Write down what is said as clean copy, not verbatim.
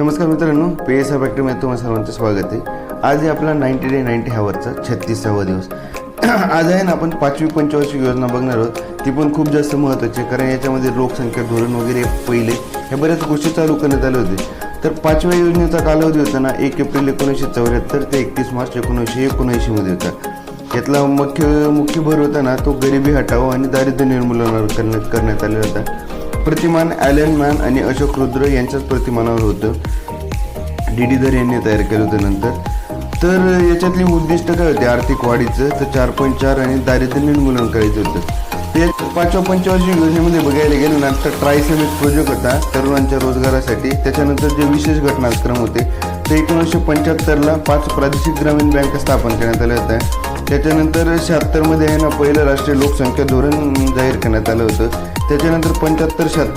नमस्कार मित्रांनो, PSR फॅक्टरीमध्ये तुम्हाला सर्वांचं स्वागत आहे। आज आहे आपला 90 डे 90 हावरचा 36वा दिवस। आज आहे ना आपण 5वी पंचवार्षिक योजना बघणार आहोत। ती पण खूप जास्त महत्त्वाची आहे, कारण याच्यामध्ये लोकसंख्या धोरण वगैरे पहिले ह्या बऱ्याच गोष्टी चालू करण्यात आल्या होते। तर 5व्या योजनेचा कालावधी होता ना 1 एप्रिल 1974 ते 31 मार्च 1979 मध्ये होता। यातला मुख्य भर होता ना तो गरिबी हटाव आणि दारिद्र्य निर्मूलनावर करण्यात आलेला होता। प्रतिमान ॲलन मॅन आणि अशोक रुद्र यांच्याच प्रतिमानावर होतं। डीडीधर यांनी तयार केलं होतं नंतर। तर याच्यातली उद्दिष्ट काय होते? आर्थिक वाढीचं तर 4.4 आणि दारिद्र्य निर्मूलन करायचं होतं। ते 5व्या पंचवार्षिक योजनेमध्ये बघायला गेलं ना तर ट्रायसेमिक प्रोजेक्ट होता तरुणांच्या रोजगारासाठी। त्याच्यानंतर जे विशेष घटनाक्रम होते ते 1975ला 5 प्रादेशिक ग्रामीण बँका स्थापन करण्यात आल्या होत्या। त्याच्यानंतर 76 मध्ये आहे ना पहिलं राष्ट्रीय लोकसंख्या धोरण जाहीर करण्यात आलं होतं। त्याच्यानंतर 75-76